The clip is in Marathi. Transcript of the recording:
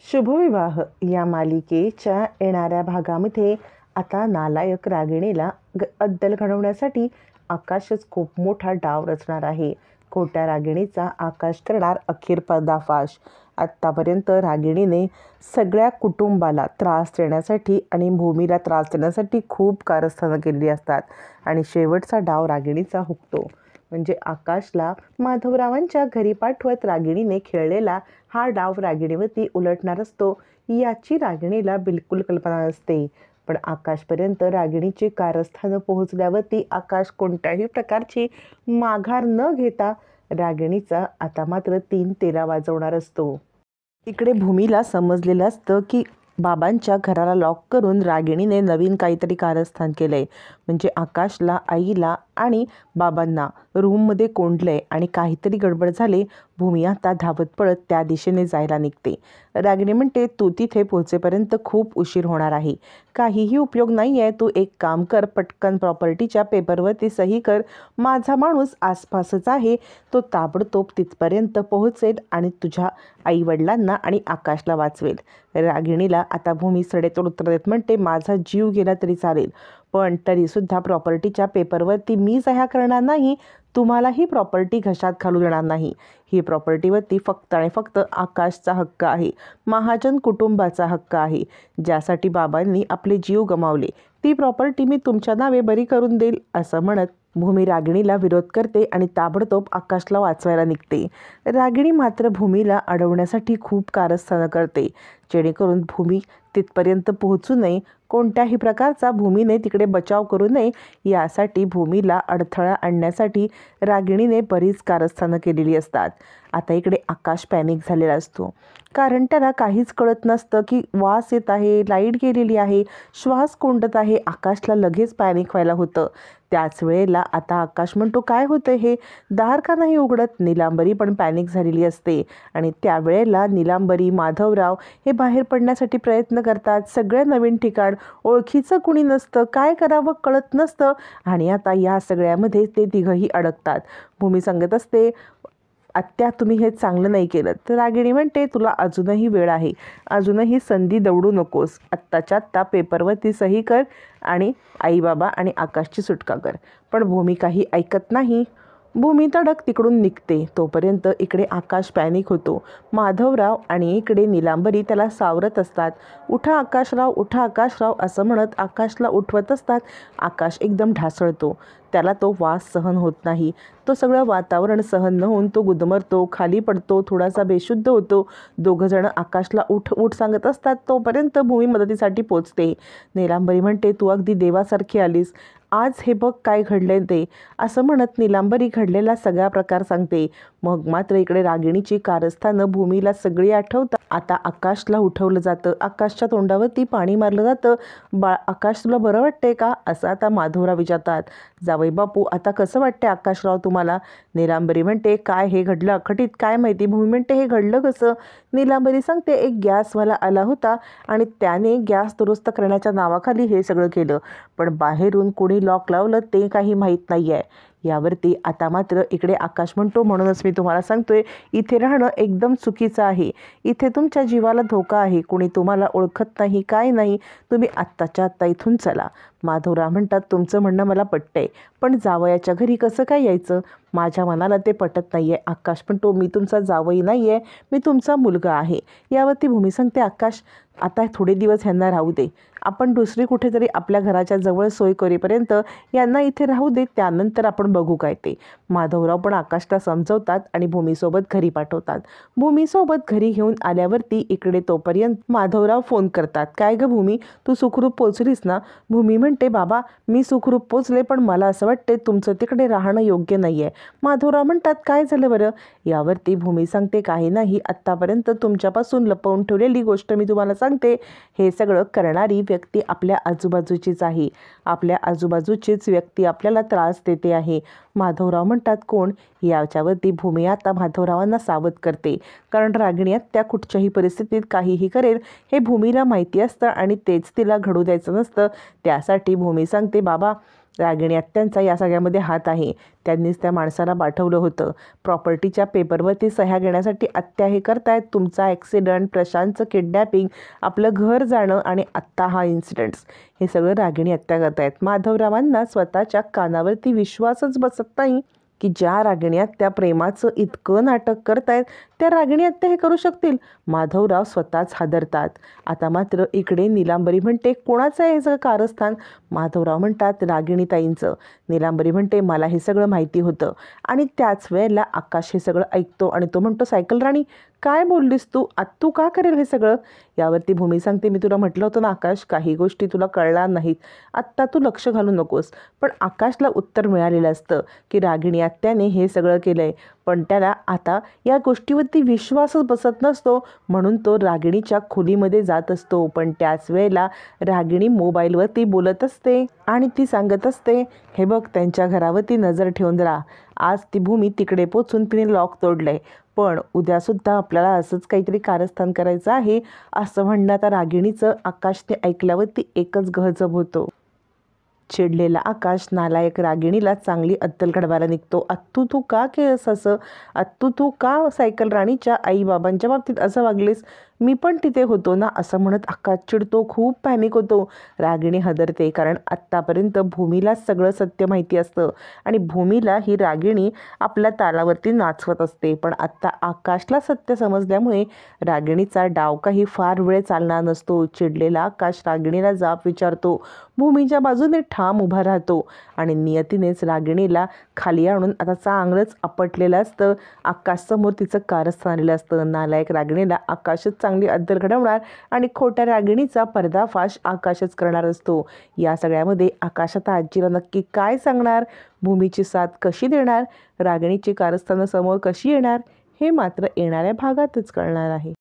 शुभविवाह या मालिकेच्या येणाऱ्या भागामध्ये आता नालायक रागिणीला अद्दल घडवण्यासाठी आकाशच खूप मोठा डाव रचणार आहे. खोट्या रागिणीचा आकाश करणार अखेर पर्दाफाश. आत्तापर्यंत रागिणीने सगळ्या कुटुंबाला त्रास देण्यासाठी आणि भूमीला त्रास देण्यासाठी खूप कारस्थानं केली असतात आणि शेवटचा डाव रागिणीचा हुकतो. म्हणजे आकाशला माधवरावांच्या घरी पाठवत रागिणीने खेळलेला हा डाव रागिणीवरती उलटणार असतो याची रागिणीला बिलकुल कल्पना नसते. पण आकाशपर्यंत रागिणीची कारस्थानं पोहोचल्यावरती आकाश कोणत्याही प्रकारची माघार न घेता रागिणीचा आता मात्र 3 तेरा वाजवणार असतो. इकडे भूमीला समजलेलं असतं की बाबांच्या घराला लॉक करून रागिणीने नवीन काहीतरी कारस्थान केलंय. म्हणजे आकाशला, आईला आणि बाबांना रूममध्ये कोंडलंय आणि काहीतरी गडबड झाले. भूमी आता धावत पळत त्या दिशेने जायला निघते. रागिणी म्हणते, तू तिथे पोहोचेपर्यंत खूप उशीर होणार आहे. काहीही उपयोग नाही आहे. तू एक काम कर, पटकन प्रॉपर्टीच्या पेपरवरती सही कर. माझा माणूस आसपासच आहे. तो ताबडतोब तिथपर्यंत पोहोचेल आणि तुझ्या आईवडिलांना आणि आकाशला वाचवेल. रागिणीला आता भूमी सडेतोड उत्तर देत म्हणते, माझा जीव गेला तरी चालेल, पण तरीसुद्धा प्रॉपर्टीच्या पेपरवरती मी सह्या करणार नाही. तुम्हाला ही प्रॉपर्टी घशात घालू देणार नाही. ही प्रॉपर्टीवरती फक्त आणि फक्त आकाशचा हक्क आहे, महाजन कुटुंबाचा हक्क आहे, ज्यासाठी बाबांनी आपले जीव गमावले. ती प्रॉपर्टी मी तुमच्या नावे बरी करून देईल. असं म्हणत भूमी रागिणीला विरोध करते आणि ताबडतोब आकाशला वाचवायला निघते. रागिणी मात्र भूमीला अडवण्यासाठी खूप कारस्थानं करते, जेणेकरून भूमी तिथपर्यंत पोहोचू नये. कोणत्याही प्रकारचा भूमीने तिकडे बचाव करू नये यासाठी भूमीला अडथळा आणण्यासाठी रागिणीने बरीच कारस्थानं केलेली असतात. आता इकडे आकाश पॅनिक झालेला असतो, कारण त्याला काहीच कळत नसतं की वास येत आहे, लाईट गेलेली आहे, श्वास कोंडत आहे. आकाशला लगेच पॅनिक व्हायला होतं. त्याच वेळेला आता आकाश म्हणतो, काय होतं हे, दार का नाही उघडत. नीलांबरी पण पॅनिक झालेली असते आणि त्यावेळेला नीलांबरी, माधवराव हे बाहेर पडण्यासाठी प्रयत्न करतात. सगळं नवीन ठिकाण, ओळखीचं कुणी नसतं, काय करावं कळत नसतं आणि आता या सगळ्यामध्ये ते तिघंही अडकतात. भूमी सांगत असते, आत्या तुम्ही हे चांगलं नाही केलं. तर रागिणी म्हणते, तुला अजूनही वेळ आहे, अजूनही संधी दवडू नकोस. आत्ताच्या आत्ता पेपरवरती सही कर आणि आई बाबा आणि आकाशची सुटका कर. पण भूमी काही ऐकत नाही. भूमी तडक तिकडून निघते. तोपर्यंत इकडे आकाश पॅनिक होतो. माधवराव आणि इकडे नीलांबरी त्याला सावरत असतात. उठा आकाशराव, उठा आकाशराव असं म्हणत आकाशला उठवत असतात. आकाश एकदम ढासळतो. त्याला तो वास सहन होत नाही. तो सगळं वातावरण सहन न होऊन तो गुदमरतो, खाली पडतो, थोडासा बेशुद्ध होतो. दोघंजण आकाशला उठ उठ सांगत असतात. तोपर्यंत भूमी मदतीसाठी पोचते. नीलांबरी म्हणते, तू अगदी देवासारखी आलीस, आज हे बघ काय घडले ते. असं म्हणत नीलांबरी घडलेला सगळा प्रकार सांगते. मग मात्र इकडे रागिणीची कारस्थानं भूमीला सगळी आठवतात. आता आकाशला उठवलं जातं. आकाशच्या तोंडावरती पाणी मारलं जातं. आकाश तुला बरं वाटतंय का असं आता माधवराव विचारतात. जावई बापू, आता कसं वाटते आकाशराव तुम्हाला. नीलांबरी म्हणते, काय हे घडलं अखटीत काय माहिती. भूमी म्हणते, हे घडलं कसं. नीलांबरी सांगते, एक गॅसवाला आला होता आणि त्याने गॅस दुरुस्त करण्याच्या नावाखाली हे सगळं केलं, पण बाहेरून कोणी लॉक लावलं ते काही माहीत नाही आहे. यावरती आता मात्र इकडे आकाश म्हणतो, म्हणूनच मी तुम्हाला सांगतोय, इथे राहणं एकदम चुकीचं आहे. इथे तुमच्या जीवाला धोका आहे. कोणी तुम्हाला ओळखत नाही, काय नाही. तुम्ही आत्ताच्या आत्ता इथून चला. माधवराव म्हणतात, तुमचं म्हणणं मला पटतंय, पण जावयाच्या घरी कसं काय यायचं. माझ्या मनाला ते पटत नाही आहे. आकाश म्हणतो, मी तुमचा जावई नाही आहे, मी तुमचा मुलगा आहे. यावरती भूमी सांगते, आकाश आता थोडे दिवस ह्यांना राहू दे. आपण दुसरी कुठेतरी आपल्या घराच्या जवळ सोय करेपर्यंत यांना इथे राहू दे, त्यानंतर आपण बघू काय ते. माधवराव पण आकाशला समजवतात आणि भूमीसोबत घरी पाठवतात. भूमीसोबत घरी घेऊन आल्यावरती इकडे तोपर्यंत माधवराव फोन करतात. काय गं भूमी, तू सुखरूप पोचलीस ना. भूमी म्हणते, बाबा मी सुखरूप पोचले, पण मला असं वाटते तुमचं तिकडे राहणं योग्य नाही आहे. माधवराव म्हणतात, काय झालं बरं. यावरती भूमी सांगते, काही नाही, आत्तापर्यंत तुमच्यापासून लपवून ठेवलेली गोष्ट मी तुम्हाला सांगते. हे सगळं करणारी व्यक्ती आपल्या आजूबाजूचीच आहे. आपल्या आजूबाजूचीच व्यक्ती आपल्याला त्रास देते आहे. माधवराव म्हणतात, कोण. याच्यावरती भूमी आता माधवरावांना सावध करते, कारण रागिणी त्या कुठच्याही परिस्थितीत काहीही करेल हे भूमीला माहिती असतं आणि तेच तिला घडू द्यायचं नसतं. त्यासाठी भूमी सांगते, बाबा रागिणी आत्यांचा या सगळ्यामध्ये हात आहे. त्यांनीच त्या माणसाला पाठवलं होतं. प्रॉपर्टीच्या पेपरवरती सह्या घेण्यासाठी आत्या हे करतायत. तुमचा ॲक्सिडंट, प्रशांतचं किडनॅपिंग, आपलं घर जाणं आणि आत्ता हा इन्सिडेंट्स, हे सगळं रागिणी आत्या करतायत. माधवरावांना स्वतःच्या कानावरती विश्वासच बसत नाही की ज्या रागिणी आत्या प्रेमाचं इतकं नाटक करतायत त्या रागिणी आत्या हे करू शकतील. माधवराव स्वतःच हादरतात. आता मात्र इकडे नीलांबरी म्हणते, कोणाचं आहे हे सगळं कारस्थान? माधवराव म्हणतात, रागिणीताईंचं. नीलांबरी म्हणते, मला हे सगळं माहिती होतं. आणि त्याच वेळेला आकाश हे सगळं ऐकतो आणि तो म्हणतो, सायकल राणी काय बोललीस तू? तू का करेल हे सगळं? यावरती भूमी सांगते, मी तुला म्हटलं होतं ना आकाश, काही गोष्टी तुला कळणार नाहीत, आत्ता तू लक्ष घालू नकोस. पण आकाशला उत्तर मिळालेलं असतं की रागिणी आत्याने हे सगळं केलं आहे, पण त्याला आता या गोष्टीवरती विश्वासच बसत नसतो. म्हणून तो रागिणीच्या खोलीमध्ये जात असतो. पण त्याच वेळेला रागिणी मोबाईलवरती बोलत असते आणि ती सांगत असते, हे बघ, त्यांच्या घरावरती नजर ठेवून राहा. आज ती भूमी तिकडे पोचून तिने लॉक तोडलं आहे, पण उद्यासुद्धा आपल्याला असंच काहीतरी कारस्थान करायचं आहे, असं म्हणणं आता रागिणीचं आकाशने ऐकल्यावरती एकच गहजब होतो. चिडलेला आकाश नालायक रागिणीला चांगली अद्दल घडवायला निघतो. आत्तू तू का केलंस असं? आत्तू तू का सायकल राणीच्या आईबाबांच्या बाबतीत असं वागलीस? मी पण तिथे होतो ना, असं म्हणत आकाश चिडतो. खूप पॅनिक होतो. रागिणी हदरते, कारण आत्तापर्यंत भूमीला सगळं सत्य माहिती असतं आणि भूमीला ही रागिणी आपल्या तालावरती नाचवत असते. पण आत्ता आकाशला सत्य समजल्यामुळे रागिणीचा डाव काही फार वेळ चालणार नसतो. चिडलेला आकाश रागिणीला जाब विचारतो. भूमीच्या बाजूने ठाम उभा राहतो आणि नियतीनेच रागिणीला खाली आणून आता चांगलंच आपटलेलं असतं. आकाशसमोर तिचं कारस्थान आलेलं असतं. नालायक रागिणीला आकाशच चांगली अद्दल घडवणार आणि खोट्या रागिणीचा पर्दाफाश आकाशच करणार असतो. या सगळ्यामध्ये आकाश आता आजीला नक्की काय सांगणार? भूमीची साथ कशी देणार? रागिणीची कारस्थानं समोर कशी येणार? हे मात्र येणाऱ्या भागातच कळणार आहे.